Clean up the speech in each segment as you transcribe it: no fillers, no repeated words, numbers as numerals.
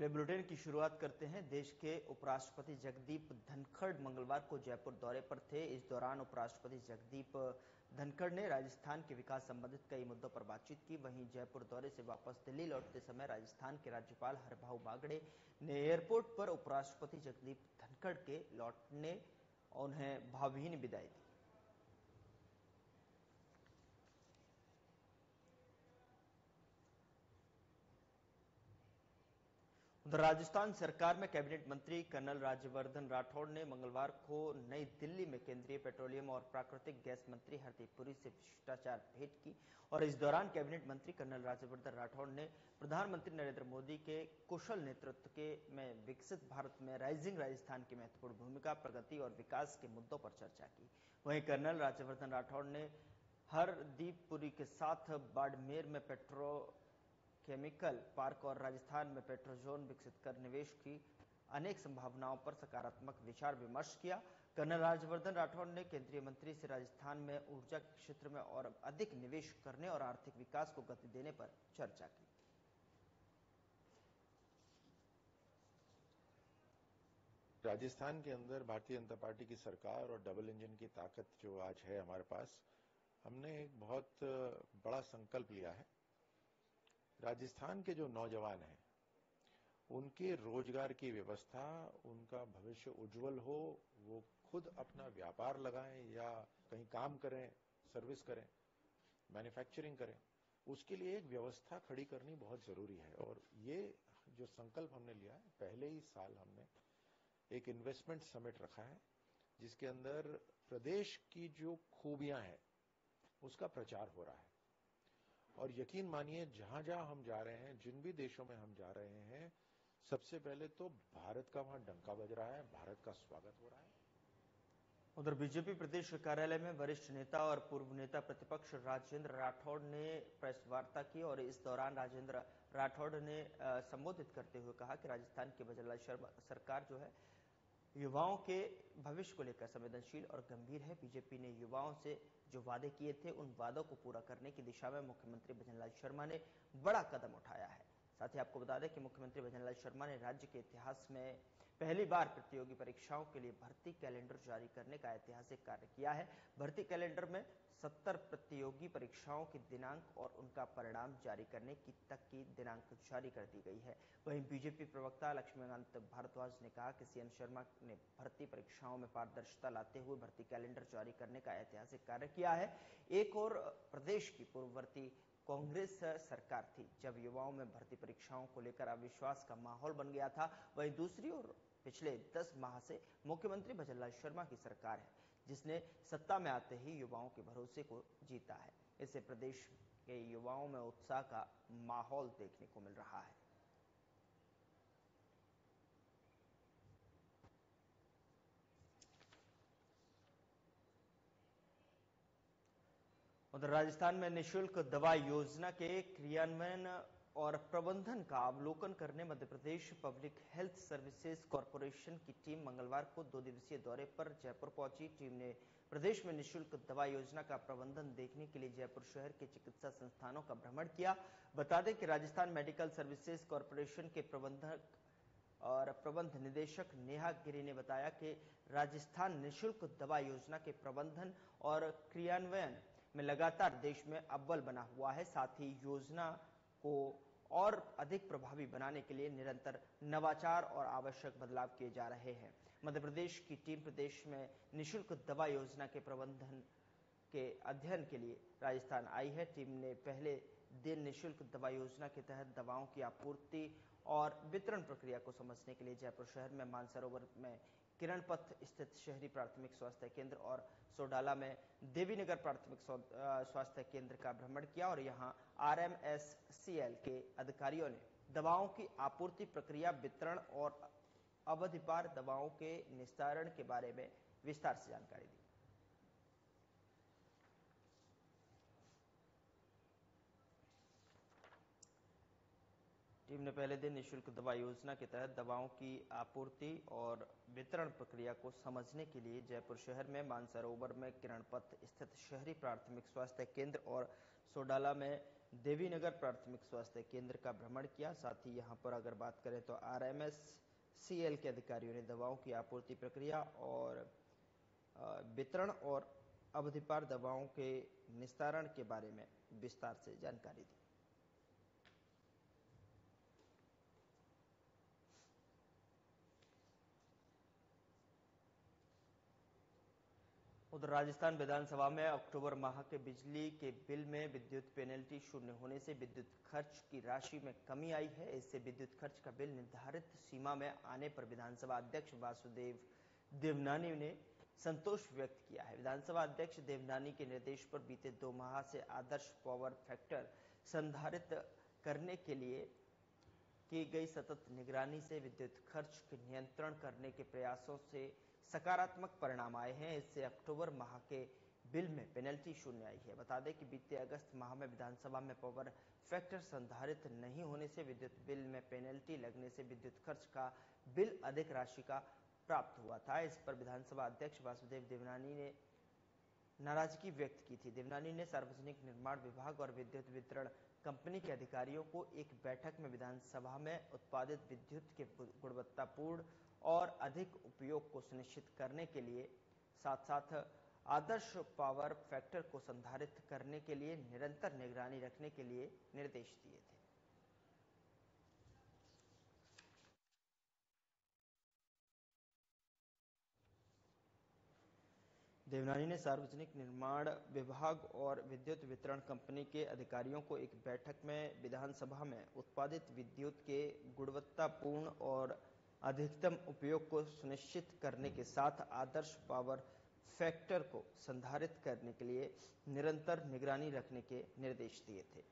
चलिए बुलेटिन की शुरुआत करते हैं। देश के उपराष्ट्रपति जगदीप धनखड़ मंगलवार को जयपुर दौरे पर थे। इस दौरान उपराष्ट्रपति जगदीप धनखड़ ने राजस्थान के विकास संबंधित कई मुद्दों पर बातचीत की। वहीं जयपुर दौरे से वापस दिल्ली लौटते समय राजस्थान के राज्यपाल हरभाऊ बागड़े ने एयरपोर्ट पर उपराष्ट्रपति जगदीप धनखड़ के लौटने और उन्हें भावभीनी विदाई दी। उधर राजस्थान सरकार में कैबिनेट मंत्री कर्नल राज्यवर्धन राठौड़ ने मंगलवार को नई दिल्ली में केंद्रीय पेट्रोलियम और प्राकृतिक गैस मंत्री हरदीप पुरी से शिष्टाचार भेंट की और इस दौरान कैबिनेट मंत्री कर्नल राज्यवर्धन राठौड़ ने प्रधानमंत्री नरेंद्र मोदी के कुशल नेतृत्व में विकसित भारत में राइजिंग राजस्थान की महत्वपूर्ण भूमिका, प्रगति और विकास के मुद्दों पर चर्चा की। वहीं कर्नल राज्यवर्धन राठौड़ ने हरदीप पुरी के साथ बाड़मेर में केमिकल पार्क और राजस्थान में पेट्रोजोन विकसित कर निवेश की अनेक संभावनाओं पर सकारात्मक विचार विमर्श किया। कर्नल राज्यवर्धन राठौड़ ने केंद्रीय मंत्री से राजस्थान में ऊर्जा के क्षेत्र में और अधिक निवेश करने और आर्थिक विकास को गति देने पर चर्चा की। राजस्थान के अंदर भारतीय जनता पार्टी की सरकार और डबल इंजन की ताकत जो आज है हमारे पास, हमने एक बहुत बड़ा संकल्प लिया है। राजस्थान के जो नौजवान हैं उनके रोजगार की व्यवस्था, उनका भविष्य उज्जवल हो, वो खुद अपना व्यापार लगाएं या कहीं काम करें, सर्विस करें, मैन्युफैक्चरिंग करें, उसके लिए एक व्यवस्था खड़ी करनी बहुत जरूरी है। और ये जो संकल्प हमने लिया है, पहले ही साल हमने एक इन्वेस्टमेंट समिट रखा है जिसके अंदर प्रदेश की जो खूबियां हैं उसका प्रचार हो रहा है। और यकीन मानिए जहां जहां हम जा रहे हैं, जिन भी देशों में हम जा रहे हैं, सबसे पहले तो भारत का वहां डंका बज रहा है, भारत का स्वागत हो रहा है। उधर बीजेपी प्रदेश कार्यालय में वरिष्ठ नेता और पूर्व नेता प्रतिपक्ष राजेंद्र राठौड़ ने प्रेस वार्ता की और इस दौरान राजेंद्र राठौड़ ने संबोधित करते हुए कहा कि राजस्थान की बजरलाल शर्मा सरकार जो है युवाओं के भविष्य को लेकर संवेदनशील और गंभीर है। बीजेपी ने युवाओं से जो वादे किए थे उन वादों को पूरा करने की दिशा में मुख्यमंत्री भजनलाल शर्मा ने बड़ा कदम उठाया है। साथ ही आपको बता दें कि मुख्यमंत्री भजनलाल शर्मा ने राज्य के इतिहास में पहली बार प्रतियोगी परीक्षाओं के लिए भर्ती कैलेंडर जारी करने का ऐतिहासिक कार्य किया है। भर्ती कैलेंडर में 70 प्रतियोगी परीक्षाओं के दिनांक और उनका परिणाम जारी करने की तक की दिनांक जारी कर दी गई है। वहीं बीजेपी प्रवक्ता लक्ष्मीकांत भारद्वाज ने कहा कि सीएन शर्मा ने भर्ती परीक्षाओं में पारदर्शिता लाते हुए भर्ती कैलेंडर जारी करने का ऐतिहासिक कार्य किया है। एक और प्रदेश की पूर्ववर्ती कांग्रेस सरकार थी जब युवाओं में भर्ती परीक्षाओं को लेकर अविश्वास का माहौल बन गया था। वहीं दूसरी ओर पिछले 10 माह से मुख्यमंत्री भजनलाल शर्मा की सरकार है जिसने सत्ता में आते ही युवाओं के भरोसे को जीता है। इससे प्रदेश के युवाओं में उत्साह का माहौल देखने को मिल रहा है। उधर राजस्थान में निःशुल्क दवा योजना के क्रियान्वयन और प्रबंधन का अवलोकन करने Madhya Pradesh public health services corporation की टीम मंगलवार को 2 दिवसीय दौरे पर जयपुर पहुंची। टीम ने प्रदेश में निःशुल्क दवा योजना का प्रबंधन देखने के लिए जयपुर शहर के चिकित्सा संस्थानों का भ्रमण किया। बता दें कि राजस्थान मेडिकल सर्विसेज कॉरपोरेशन के प्रबंधक और प्रबंध निदेशक नेहा गिरी ने बताया कि राजस्थान निःशुल्क दवा योजना के प्रबंधन और क्रियान्वयन में लगातार देश में अव्वल बना हुआ है। साथ ही योजना को और अधिक प्रभावी बनाने के लिए निरंतर नवाचार और आवश्यक बदलाव किए जा रहे हैं। मध्य प्रदेश की टीम प्रदेश में निःशुल्क दवा योजना के प्रबंधन के अध्ययन के लिए राजस्थान आई है। टीम ने पहले दिन निःशुल्क दवा योजना के तहत दवाओं की आपूर्ति और वितरण प्रक्रिया को समझने के लिए जयपुर शहर में मानसरोवर में किरण पथ स्थित शहरी प्राथमिक स्वास्थ्य केंद्र और सोडाला में देवीनगर प्राथमिक स्वास्थ्य केंद्र का भ्रमण किया और यहां RMSCL के अधिकारियों ने दवाओं की आपूर्ति प्रक्रिया, वितरण और अवधि पार दवाओं के निस्तारण के बारे में विस्तार से जानकारी दी। टीम ने पहले दिन निःशुल्क दवा योजना के तहत दवाओं की आपूर्ति और वितरण प्रक्रिया को समझने के लिए जयपुर शहर में मानसरोवर में किरणपथ स्थित शहरी प्राथमिक स्वास्थ्य केंद्र और सोडाला में देवीनगर प्राथमिक स्वास्थ्य केंद्र का भ्रमण किया। साथ ही यहां पर अगर बात करें तो RMSCL के अधिकारियों ने दवाओं की आपूर्ति प्रक्रिया और वितरण और अवधि पार दवाओं के निस्तारण के बारे में विस्तार से जानकारी दी। उधर राजस्थान विधानसभा में अक्टूबर माह के बिजली के बिल में विद्युत पेनल्टी शून्य होने से विद्युत खर्च की राशि में कमी आई है। इससे विद्युत खर्च का बिल निर्धारित सीमा में आने पर विधानसभा अध्यक्ष वासुदेव देवनानी ने संतोष व्यक्त किया है। विधानसभा अध्यक्ष देवनानी के निर्देश पर बीते 2 माह से आदर्श पावर फैक्टर संधारित करने के लिए की गई सतत निगरानी से विद्युत खर्च के नियंत्रण करने के प्रयासों से सकारात्मक परिणाम आए हैं। इससे अक्टूबर माह के बिल में पेनल्टी शून्य आई है। बता दें कि बीते अगस्त माह में विधानसभा में पावर फैक्टर संधारित नहीं होने से विद्युत बिल में पेनल्टी लगने से विद्युत खर्च का बिल अधिक राशि का प्राप्त हुआ था। इस पर विधानसभा अध्यक्ष वासुदेव देवनानी ने नाराजगी व्यक्त की थी। देवनानी ने सार्वजनिक निर्माण विभाग और विद्युत वितरण कंपनी के अधिकारियों को एक बैठक में विधानसभा में उत्पादित विद्युत के गुणवत्तापूर्ण और अधिक उपयोग को सुनिश्चित करने के लिए साथ-साथ आदर्श पावर फैक्टर को संधारित करने के लिए निरंतर निगरानी रखने के लिए निर्देश दिए थे। देवनानी ने सार्वजनिक निर्माण विभाग और विद्युत वितरण कंपनी के अधिकारियों को एक बैठक में विधानसभा में उत्पादित विद्युत के गुणवत्तापूर्ण और अधिकतम उपयोग को सुनिश्चित करने के साथ आदर्श पावर फैक्टर को संधारित करने के लिए निरंतर निगरानी रखने के निर्देश दिए थे।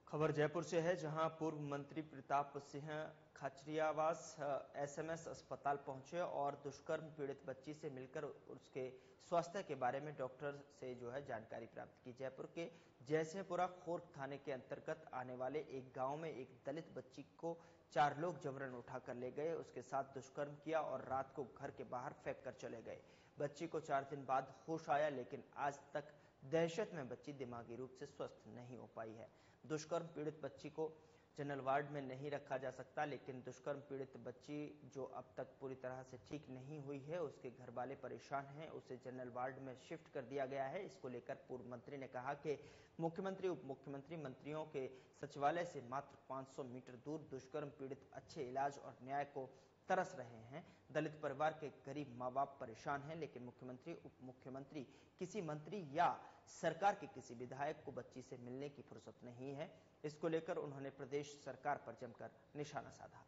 खबर जयपुर से है, जहां पूर्व मंत्री प्रताप सिंह खाचरियावास SMS अस्पताल पहुंचे और दुष्कर्म पीड़ित बच्ची से मिलकर उसके स्वास्थ्य के बारे में डॉक्टर से जानकारी प्राप्त की। जयपुर के जैसेपुरा खोर्क थाने के अंतर्गत आने वाले एक गांव में एक दलित बच्ची को 4 लोग जबरन उठाकर ले गए, उसके साथ दुष्कर्म किया और रात को घर के बाहर फेंक कर चले गए। बच्ची को 4 दिन बाद होश आया, लेकिन आज तक दहशत में बच्ची दिमागी रूप से स्वस्थ नहीं हो पाई है। दुष्कर्म पीड़ित बच्ची को जनरल वार्ड में नहीं रखा जा सकता, लेकिन दुष्कर्म पीड़ित बच्ची जो अब तक पूरी तरह से ठीक नहीं हुई है, उसके घर वाले परेशान हैं, उसे जनरल वार्ड में शिफ्ट कर दिया गया है। इसको लेकर पूर्व मंत्री ने कहा कि मुख्यमंत्री, उप मुख्यमंत्री, मंत्रियों के सचिवालय से मात्र 500 मीटर दूर दुष्कर्म पीड़ित अच्छे इलाज और न्याय को तरस रहे हैं। दलित परिवार के गरीब माँ बाप परेशान हैं, लेकिन मुख्यमंत्री, उप मुख्यमंत्री, किसी मंत्री या सरकार के किसी विधायक को बच्ची से मिलने की फुर्सत नहीं है। इसको लेकर उन्होंने प्रदेश सरकार पर जमकर निशाना साधा।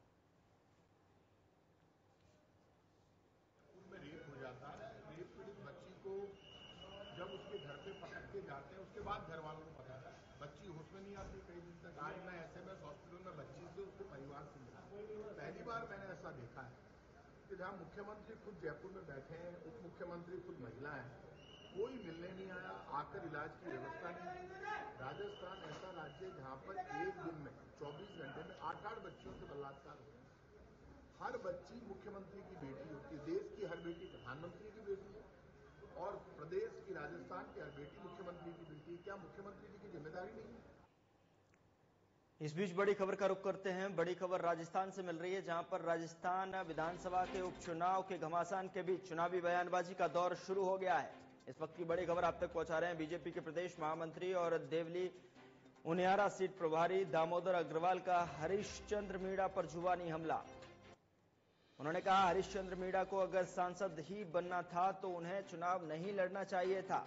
रेप हो जाता है, रेप पीड़ित बच्ची को जब उसके घर पे पकड़ के जाते हैं, उसके बाद घर वालों को पता है बच्ची होश में नहीं आती कई दिन तक। आज मैं SMS हॉस्पिटल में बच्ची से उसके परिवार से मिला, पहली बार मैंने ऐसा देखा है कि जहाँ मुख्यमंत्री खुद जयपुर में बैठे हैं, उप मुख्यमंत्री खुद महिला है, कोई मिलने नहीं आया, आकर इलाज की व्यवस्था नहीं की। राजस्थान ऐसा राज्य है जहाँ पर एक दिन में 24 घंटे में 8-8 बच्चियों से बलात्कार हो रहे हैं। हर बच्ची मुख्यमंत्री की बेटी होती है, देश की हर बेटी प्रधानमंत्री की बेटी है और प्रदेश की, राजस्थान की हर बेटी मुख्यमंत्री की बेटी है। क्या मुख्यमंत्री जी की जिम्मेदारी नहीं है? इस बीच बड़ी खबर का रुख करते हैं। बड़ी खबर राजस्थान से मिल रही है, जहां पर राजस्थान विधानसभा के उपचुनाव के घमासान के बीच चुनावी बयानबाजी का दौर शुरू हो गया है। इस वक्त की बड़ी खबर आप तक पहुंचा रहे हैं बीजेपी के प्रदेश महामंत्री और देवली उनियारा सीट प्रभारी दामोदर अग्रवाल का हरीशचंद्र मीणा पर जुबानी हमला। उन्होंने कहा, हरीशचंद्र मीणा को अगर सांसद ही बनना था तो उन्हें चुनाव नहीं लड़ना चाहिए था।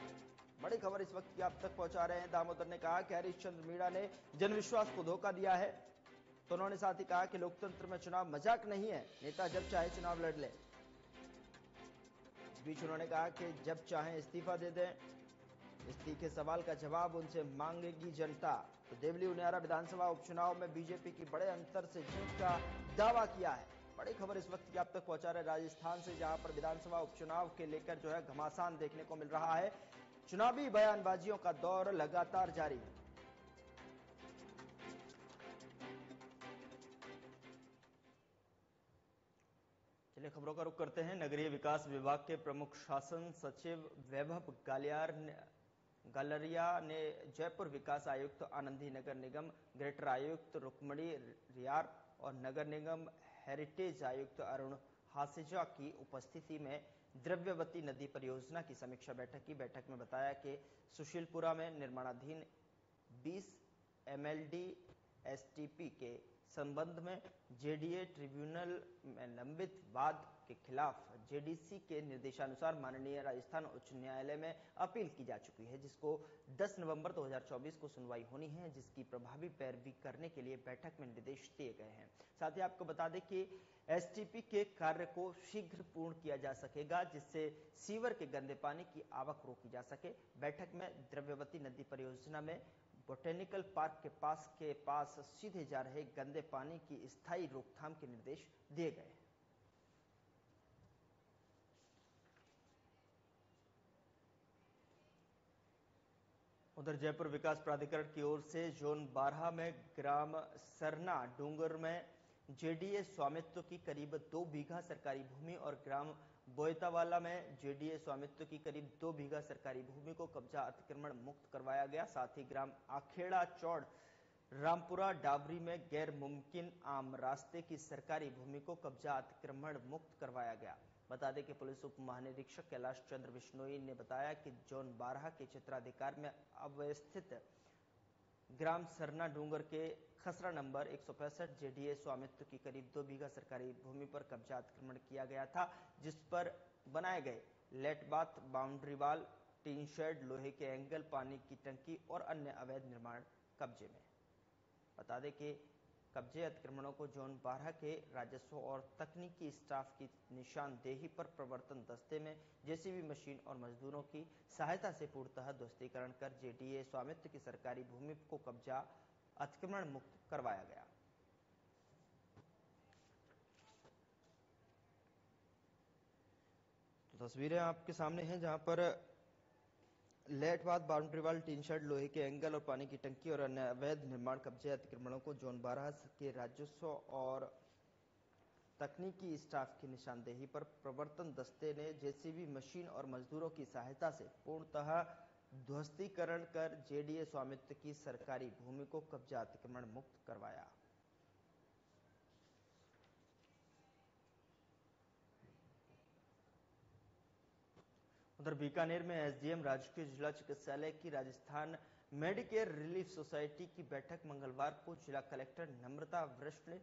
बड़ी खबर इस वक्त की आप तक पहुंचा रहे हैं। दामोदर ने कहा कि हरीशचंद्र मीणा ने जनविश्वास को धोखा दिया है। तो उन्होंने साथ ही कहा कि लोकतंत्र में चुनाव मजाक नहीं है, नेता जब चाहे चुनाव लड़ ले। इस बीच उन्होंने कहा कि जब चाहे इस्तीफा दे दें, इस तीखे सवाल का जवाब उनसे मांगेगी जनता। तो देवली उनियारा विधानसभा उपचुनाव में बीजेपी की बड़े अंतर से जीत का दावा किया है। बड़ी खबर इस वक्त की आप तक पहुंचा रहे राजस्थान से, जहां पर विधानसभा उपचुनाव के लेकर जो है घमासान देखने को मिल रहा है। चुनावी बयानबाजियों का दौर लगातार जारी है। चलिए खबरों का रुख करते हैं। नगरीय विकास विभाग के प्रमुख शासन सचिव वैभव गालरिया ने जयपुर विकास आयुक्त आनंदी, नगर निगम ग्रेटर आयुक्त रुक्मणी रियार और नगर निगम हेरिटेज आयुक्त अरुण हासिजा की उपस्थिति में द्रव्यवती नदी परियोजना की समीक्षा बैठक की। बैठक में बताया कि सुशीलपुरा में निर्माणाधीन 20 MLD STP के संबंध में जेडीए ट्रिब्यूनल में लंबित वाद के खिलाफ जेडीसी के निर्देशानुसार माननीय राजस्थान उच्च न्यायालय में अपील की जा चुकी है, जिसको 10 नवंबर 2024 को सुनवाई होनी है, जिसकी प्रभावी पैरवी करने के लिए बैठक में निर्देश दिए गए हैं। साथ ही आपको बता दें कि STP के कार्य को शीघ्र पूर्ण किया जा सकेगा, जिससे सीवर के गंदे पानी की आवक रोकी जा सके। बैठक में द्रव्यवती नदी परियोजना में बोटेनिकल पार्क के पास सीधे जा रहे गंदे पानी की स्थायी रोकथाम के निर्देश दिए गए। उधर जयपुर विकास प्राधिकरण की ओर से जोन 12 में ग्राम सरना डूंगर में जेडीए स्वामित्व की करीब 2 बीघा सरकारी भूमि और ग्राम बोयतावाला में जेडीए स्वामित्व की करीब 2 बीघा सरकारी भूमि को कब्जा अतिक्रमण मुक्त करवाया गया। साथ ही ग्राम आखेड़ा चौड़ रामपुरा डाबरी में गैर मुमकिन आम रास्ते की सरकारी भूमि को कब्जा अतिक्रमण मुक्त करवाया गया। बता दें कि पुलिस उप महानिरीक्षक कैलाश चंद्र बिश्नोई ने बताया कि जोन 12 के क्षेत्राधिकार में अवस्थित ग्राम सरना डूंगर के खसरा नंबर 165 जेडीए स्वामित्व की करीब 2 बीघा सरकारी भूमि पर कब्जा अतिक्रमण किया गया था, जिस पर बनाए गए let bath, boundary wall, tin shed, लोहे के एंगल, पानी की टंकी और अन्य अवैध निर्माण कब्जे में। बता दें कि कब्जे अतिक्रमणों को जोन 12 के राजस्व और तकनीकी स्टाफ की निशानदेही पर प्रवर्तन दस्ते में जेसीबी मशीन और मजदूरों की सहायता से पूर्णतः ध्वस्तीकरण कर जेडीए स्वामित्व की सरकारी भूमि को कब्जा अतिक्रमण मुक्त करवाया गया। तो तस्वीरें आपके सामने हैं, जहां पर let bath, boundary wall, tin shed, लोहे के एंगल और पानी की टंकी और अन्य अवैध निर्माण कब्जे अतिक्रमणों को जोन 12 के राजस्व और तकनीकी स्टाफ की निशानदेही पर प्रवर्तन दस्ते ने जेसीबी मशीन और मजदूरों की सहायता से पूर्णतः ध्वस्तीकरण कर जेडीए स्वामित्व की सरकारी भूमि को कब्जा अतिक्रमण मुक्त करवाया। उधर बीकानेर में एसडीएम राजकीय जिला चिकित्सालय की राजस्थान मेडिकेयर रिलीफ सोसाइटी की बैठक मंगलवार को जिला कलेक्टर नम्रता वृष्ण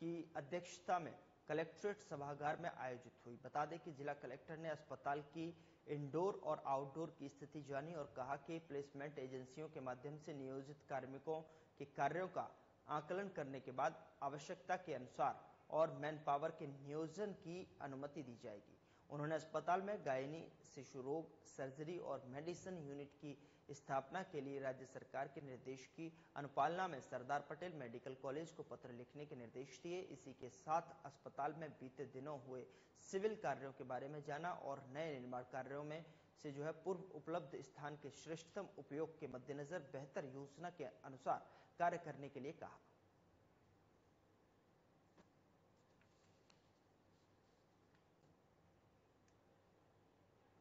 की अध्यक्षता में कलेक्ट्रेट सभागार में आयोजित हुई। बता दें कि जिला कलेक्टर ने अस्पताल की इंडोर और आउटडोर की स्थिति जानी और कहा कि प्लेसमेंट एजेंसियों के माध्यम से नियोजित कार्मिकों के कार्यों का आकलन करने के बाद आवश्यकता के अनुसार और मैन पावर के नियोजन की अनुमति दी जाएगी। उन्होंने अस्पताल में गायनी, शिशु रोग, सर्जरी और मेडिसिन यूनिट की स्थापना के लिए राज्य सरकार के निर्देश की अनुपालना में सरदार पटेल मेडिकल कॉलेज को पत्र लिखने के निर्देश दिए। इसी के साथ अस्पताल में बीते दिनों हुए सिविल कार्यों के बारे में जाना और नए निर्माण कार्यों में से जो है पूर्व उपलब्ध स्थान के श्रेष्ठतम उपयोग के मद्देनजर बेहतर योजना के अनुसार कार्य करने के लिए कहा।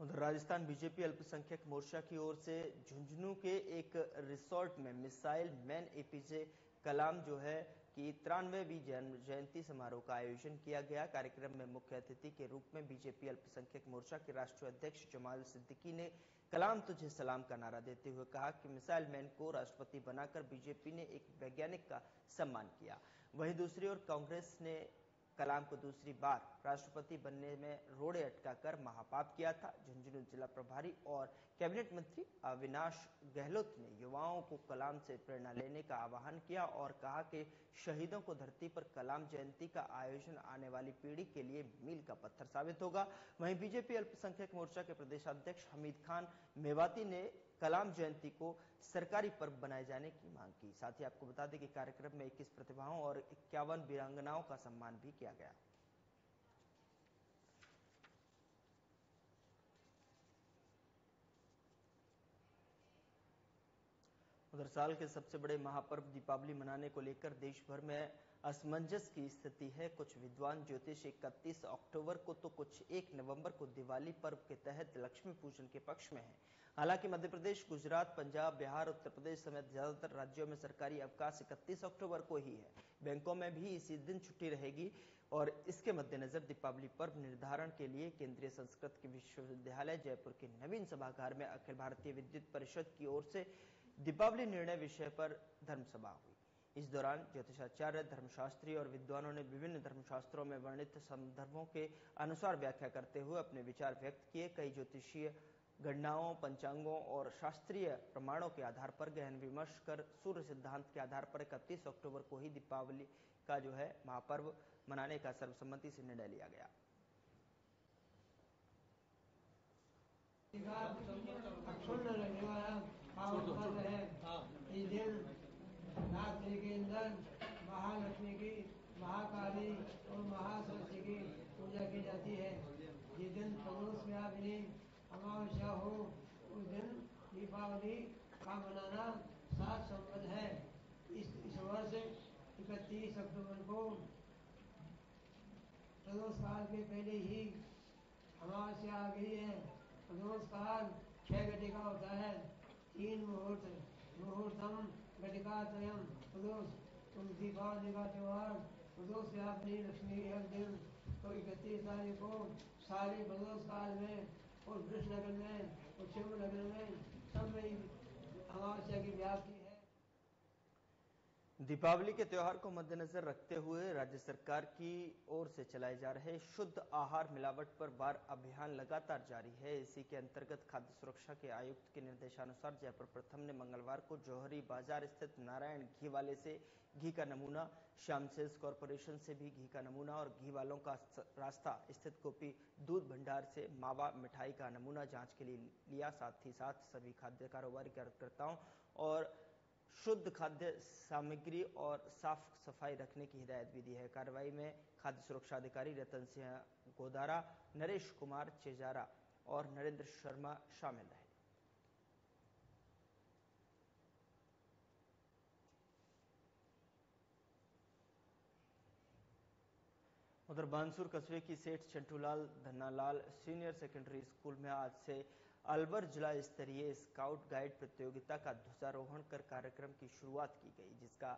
उधर राजस्थान बीजेपी अल्पसंख्यक मोर्चा की ओर से झुंझुनू के एक रिसोर्ट में मिसाइल मैन एपीजे कलाम जो है कि 93वीं जन्म जयंती समारोह का आयोजन किया गया। कार्यक्रम में मुख्य अतिथि के रूप में बीजेपी अल्पसंख्यक मोर्चा के राष्ट्रीय अध्यक्ष जमाल सिद्दीकी ने कलाम तुझे सलाम का नारा देते हुए कहा कि मिसाइल मैन को राष्ट्रपति बनाकर बीजेपी ने एक वैज्ञानिक का सम्मान किया। वहीं दूसरी ओर कांग्रेस ने कलाम को दूसरी बार राष्ट्रपति बनने में रोड़े अटकाकर महापाप किया था। झुंझुनू जिला प्रभारी और कैबिनेट मंत्री अविनाश गहलोत ने युवाओं को कलाम से प्रेरणा लेने का आह्वान किया और कहा कि शहीदों को धरती पर कलाम जयंती का आयोजन आने वाली पीढ़ी के लिए मील का पत्थर साबित होगा। वहीं बीजेपी अल्पसंख्यक मोर्चा के प्रदेशाध्यक्ष हमीद खान मेवाती ने कलाम जयंती को सरकारी पर्व बनाए जाने की मांग की। साथ ही आपको बता दें कि कार्यक्रम में 21 प्रतिभाओं और 51 वीरांगनाओं का सम्मान भी किया गया। उधर साल के सबसे बड़े महापर्व दीपावली मनाने को लेकर देश भर में असमंजस की स्थिति है। कुछ विद्वान ज्योतिष 31 अक्टूबर को तो कुछ 1 नवंबर को दिवाली पर्व के तहत लक्ष्मी पूजन के पक्ष में है। हालांकि मध्य प्रदेश, गुजरात, पंजाब, बिहार, उत्तर प्रदेश समेत ज्यादातर राज्यों में सरकारी अवकाश 31 अक्टूबर को ही है। बैंकों में भी इसी दिन छुट्टी रहेगी और इसके मद्देनजर दीपावली पर्व निर्धारण के लिए केंद्रीय संस्कृत विश्वविद्यालय जयपुर के नवीन सभागार में अखिल भारतीय विद्युत परिषद की ओर से दीपावली निर्णय विषय पर धर्मसभा हुई। इस दौरान ज्योतिषाचार्य, धर्मशास्त्री और विद्वानों ने विभिन्न धर्मशास्त्रों में वर्णित संदर्भों के अनुसार व्याख्या करते हुए अपने विचार व्यक्त किए। कई ज्योतिषीय गणनाओं, पंचांगों और शास्त्रीय प्रमाणों के आधार पर गहन विमर्श कर सूर्य सिद्धांत के आधार पर 31 अक्टूबर को ही दीपावली का जो है महापर्व मनाने का सर्वसम्मति से निर्णय लिया गया। रात्रि के अंदर महालक्ष्मी की, महाकाली और महासरस्वती की पूजा की जाती है। जिस दिन प्रदोष व्यापिनी अमावस्या हो उस दिन दीपावली का मनाना सात संवत है। इस वर्ष 31 अक्टूबर को प्रदोष काल के पहले ही अमावस्या आ गई है। प्रदोष काल 6 घटिका होता है, 3 मुहूर्त, मुहूर्तम घटिका त्रयम प्रदोष। दीपावली का त्योहार प्रदोष व्यापिनी लक्ष्मी के दिन तो 31 तारीख को सारे प्रदोष काल में और वृष नगर में और शिव नगर में सब में अमावस्या की व्याप्ति है। दीपावली के त्योहार को मद्देनजर रखते हुए राज्य सरकार की ओर से चलाए जा रहे शुद्ध आहार मिलावट पर वार अभियान लगातार जारी है। इसी के अंतर्गत खाद्य सुरक्षा के आयुक्त के निर्देशानुसार जयपुर प्रथम ने मंगलवार को जौहरी बाजार स्थित नारायण घी वाले से घी का नमूना, श्याम सेल्स कॉरपोरेशन से भी घी का नमूना और घी वालों का रास्ता स्थित गोपी दूध भंडार से मावा मिठाई का नमूना जांच के लिए लिया। साथ ही साथ सभी खाद्य कारोबारी कार्यकर्ताओं और शुद्ध खाद्य सामग्री और साफ सफाई रखने की हिदायत भी दी है। कार्रवाई में खाद्य सुरक्षा अधिकारी रतन सिंह गोदारा, नरेश कुमार चेजारा और नरेंद्र शर्मा शामिल रहे। उधर बानसूर कस्बे की सेठ चंटूलाल धन्नालाल सीनियर सेकेंडरी स्कूल में आज से अलवर जिला स्तरीय स्काउट गाइड प्रतियोगिता का ध्वजारोहण कर कार्यक्रम की शुरुआत की गई, जिसका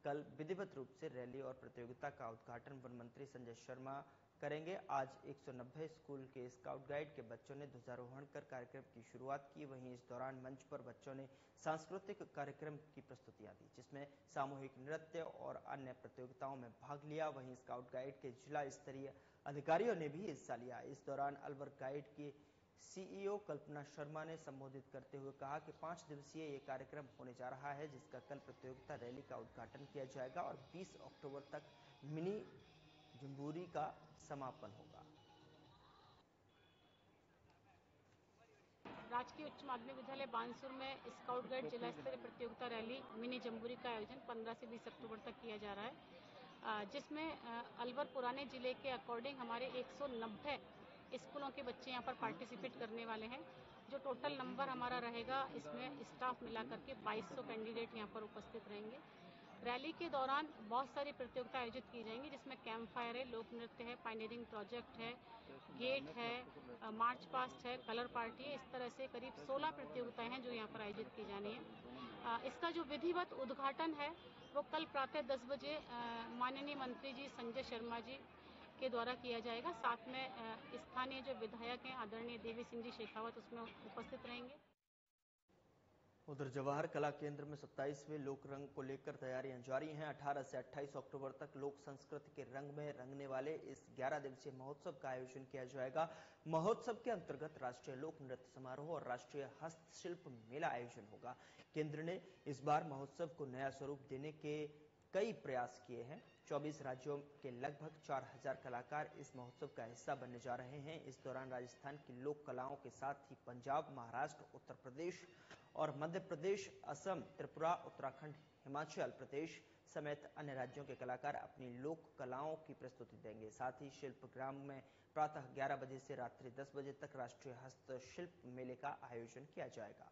कल विधिवत रूप से रैली और प्रतियोगिता का उद्घाटन वन मंत्री संजय शर्मा करेंगे। आज 190 स्कूल के स्काउट गाइड के बच्चों ने ध्वजारोहण कर कार्यक्रम की शुरुआत की। वहीं इस दौरान मंच पर बच्चों ने सांस्कृतिक कार्यक्रम की प्रस्तुतियां दी, जिसमें सामूहिक नृत्य और अन्य प्रतियोगिताओं में भाग लिया। वहीं स्काउट गाइड के जिला स्तरीय अधिकारियों ने भी हिस्सा लिया। इस दौरान अलवर गाइड की सीईओ कल्पना शर्मा ने संबोधित करते हुए कहा कि 5 दिवसीय ये कार्यक्रम होने जा रहा है, जिसका कल प्रतियोगिता रैली का उद्घाटन किया जाएगा और 20 अक्टूबर तक मिनी जम्बूरी का समापन होगा। राजकीय उच्च माध्यमिक विद्यालय बानसूर में स्काउट गाइड जिला स्तरीय प्रतियोगिता रैली मिनी जम्बूरी का आयोजन 15 से 20 अक्टूबर तक किया जा रहा है, जिसमें अलवर पुराने जिले के अकॉर्डिंग हमारे 190 स्कूलों के बच्चे यहाँ पर पार्टिसिपेट करने वाले हैं। जो टोटल नंबर हमारा रहेगा, इसमें स्टाफ मिला करके 2200 कैंडिडेट यहाँ पर उपस्थित रहेंगे। रैली के दौरान बहुत सारी प्रतियोगिता आयोजित की जाएंगी, जिसमें कैंप फायर है, लोक नृत्य है, पायनियरिंग प्रोजेक्ट है, गेट है, मार्च पास्ट है, कलर पार्टी है। इस तरह से करीब 16 प्रतियोगिताएं हैं जो यहाँ पर आयोजित की जानी है। इसका जो विधिवत उद्घाटन है वो कल प्रातः 10 बजे माननीय मंत्री जी संजय शर्मा जी के द्वारा किया जाएगा। साथ में स्थानीय जो विधायक हैं आदरणीय देवी सिंह जी शेखावत उसमें उपस्थित रहेंगे। उधर जवाहर कला केंद्र में 27वें लोक रंग को लेकर तैयारियां जारी हैं। 18 से 28 अक्टूबर तक लोक संस्कृति के रंग में रंगने वाले इस 11 दिवसीय महोत्सव का आयोजन किया जाएगा। महोत्सव के अंतर्गत राष्ट्रीय लोक नृत्य समारोह और राष्ट्रीय हस्तशिल्प मेला आयोजन होगा। केंद्र ने इस बार महोत्सव को नया स्वरूप देने के कई प्रयास किए हैं। 24 राज्यों के लगभग 4000 कलाकार इस महोत्सव का हिस्सा बनने जा रहे हैं। इस दौरान राजस्थान की लोक कलाओं के साथ ही पंजाब, महाराष्ट्र, उत्तर प्रदेश और मध्य प्रदेश, असम, त्रिपुरा, उत्तराखंड, हिमाचल प्रदेश समेत अन्य राज्यों के कलाकार अपनी लोक कलाओं की प्रस्तुति देंगे। साथ ही शिल्पग्राम में प्रातः 11 बजे से रात्रि 10 बजे तक राष्ट्रीय हस्तशिल्प मेले का आयोजन किया जाएगा।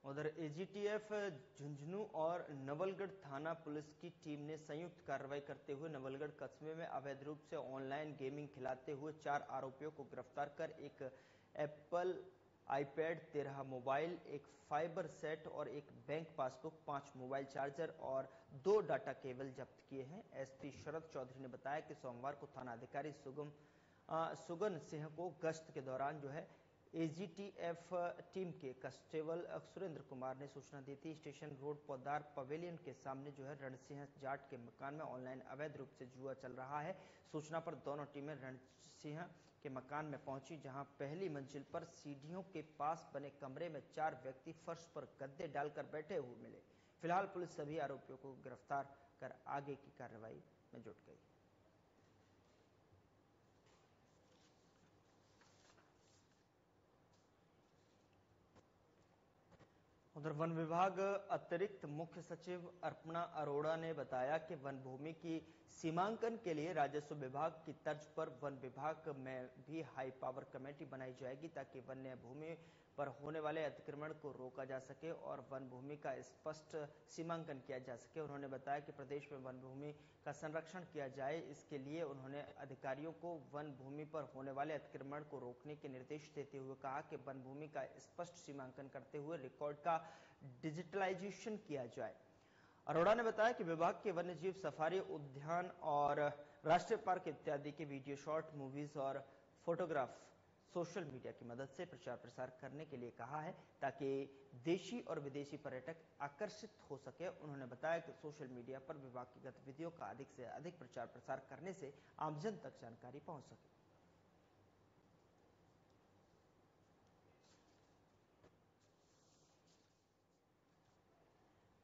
उधर एजीटीएफ झुंझुनू और नवलगढ़ थाना पुलिस की टीम ने संयुक्त कार्रवाई करते हुए नवलगढ़ कस्बे में अवैध रूप से ऑनलाइन गेमिंग खिलाते हुए 4 आरोपियों को गिरफ्तार कर एक एप्पल आईपैड, 13 मोबाइल, एक फाइबर सेट और एक बैंक पासबुक, 5 मोबाइल चार्जर और 2 डाटा केबल जब्त किए हैं। एसपी शरद चौधरी ने बताया कि सोमवार को थाना अधिकारी सुगन सिंह को गश्त के दौरान एजीटीएफ टीम के कांस्टेबल सुरेंद्र कुमार ने सूचना दी थी। स्टेशन रोड पौदार पवेलियन के सामने रणसिंह जाट के मकान में ऑनलाइन अवैध रूप से जुआ चल रहा है। सूचना पर दोनों टीमें रणसिंह के मकान में पहुंची, जहां पहली मंजिल पर सीढ़ियों के पास बने कमरे में 4 व्यक्ति फर्श पर गद्दे डालकर बैठे हुए मिले। फिलहाल पुलिस सभी आरोपियों को गिरफ्तार कर आगे की कार्रवाई में जुट गई। उधर वन विभाग अतिरिक्त मुख्य सचिव अर्पणा अरोड़ा ने बताया कि वन भूमि की सीमांकन के लिए राजस्व विभाग की तर्ज पर वन विभाग में भी हाई पावर कमेटी बनाई जाएगी, ताकि वन्य भूमि पर होने वाले अतिक्रमण को रोका जा सके और वन भूमि का स्पष्ट सीमांकन किया जा सके। उन्होंने बताया कि प्रदेश में वन भूमि का संरक्षण किया जाए, इसके लिए उन्होंने अधिकारियों को वन भूमि पर होने वाले अतिक्रमण को रोकने के निर्देश देते हुए कहा कि वन भूमि का स्पष्ट सीमांकन करते हुए रिकॉर्ड का डिजिटलाइजेशन किया जाए। अरोड़ा ने बताया कि विभाग के वन्यजीव सफारी उद्यान और राष्ट्रीय पार्क इत्यादि के वीडियो, शॉर्ट मूवीज और फोटोग्राफ सोशल मीडिया की मदद से प्रचार प्रसार करने के लिए कहा है, ताकि देशी और विदेशी पर्यटक आकर्षित हो सके। उन्होंने बताया कि सोशल मीडिया पर विभाग की गतिविधियों का अधिक से अधिक प्रचार प्रसार करने से आमजन तक जानकारी पहुंच सके।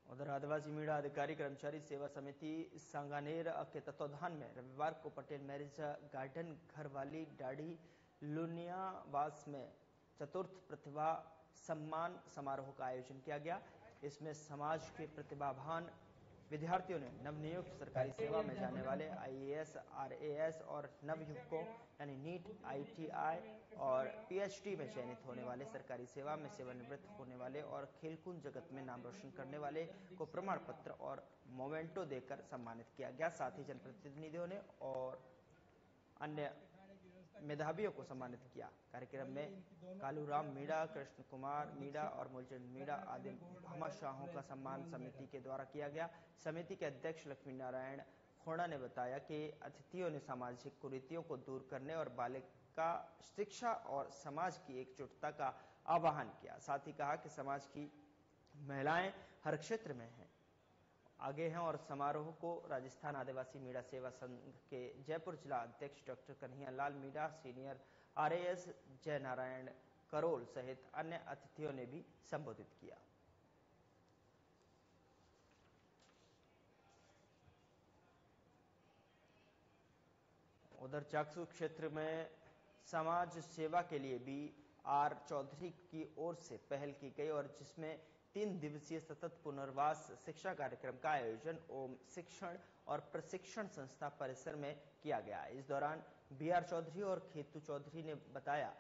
उधर आदिवासी मीणा अधिकारी कर्मचारी सेवा समिति सांगानेर के तत्वाधान में रविवार को पटेल मैरिज गार्डन घरवाली डाढ़ी लुनियावास में चतुर्थ प्रतिभा सम्मान समारोह का आयोजन किया गया। इसमें समाज के प्रतिभावान विद्यार्थियों ने नवनियुक्त सरकारी सेवा में जाने वाले आईएएस, आरएएस और नवयुवकों यानी नीट, आईटीआई और पीएचडी में चयनित होने वाले, सरकारी सेवा में सेवानिवृत्त होने वाले और खेलकूद जगत में नाम रोशन करने वाले को प्रमाण पत्र और मोमेंटो देकर सम्मानित किया गया। साथ ही जनप्रतिनिधियों ने और अन्य मेधावियों को सम्मानित किया। कार्यक्रम में कालूराम मीणा, कृष्ण कुमार मीणा और मूलचंद मीणा आदि भामाशाहों का सम्मान समिति के द्वारा किया गया। समिति के अध्यक्ष लक्ष्मी नारायण खोड़ा ने बताया कि अतिथियों ने सामाजिक कुरीतियों को दूर करने और बालिका शिक्षा और समाज की एकजुटता का आह्वान किया। साथ ही कहा कि समाज की महिलाएं हर क्षेत्र में हैं, आगे हैं और समारोह को राजस्थान आदिवासी मीणा सेवा संघ के जयपुर जिला अध्यक्ष doctor Kanhaiyalal Meena, senior RAS जय नारायण करोल सहित अन्य अतिथियों ने भी संबोधित किया। उधर चाकसू क्षेत्र में समाज सेवा के लिए भी आर चौधरी की ओर से पहल की गई और जिसमें 3 दिवसीय सतत पुनर्वास शिक्षा कार्यक्रम का आयोजन ओम शिक्षण और प्रशिक्षण संस्था परिसर में किया गया। इस दौरान बीआर चौधरी और खेतू चौधरी ने बताया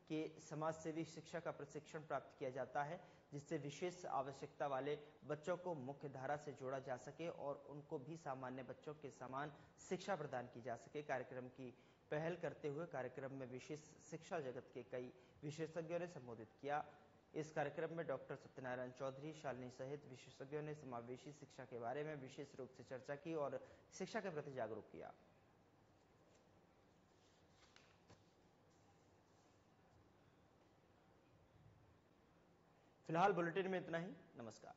कि समाज सेवी शिक्षा का प्रशिक्षण प्राप्त किया जाता है, जिससे विशेष आवश्यकता वाले बच्चों को मुख्य धारा से जोड़ा जा सके और उनको भी सामान्य बच्चों के समान शिक्षा प्रदान की जा सके। कार्यक्रम की पहल करते हुए कार्यक्रम में विशेष शिक्षा जगत के कई विशेषज्ञों ने संबोधित किया। इस कार्यक्रम में डॉक्टर सत्यनारायण चौधरी, शालिनी सहित विशेषज्ञों ने समावेशी शिक्षा के बारे में विशेष रूप से चर्चा की और शिक्षा के प्रति जागरूक किया। फिलहाल बुलेटिन में इतना ही। नमस्कार।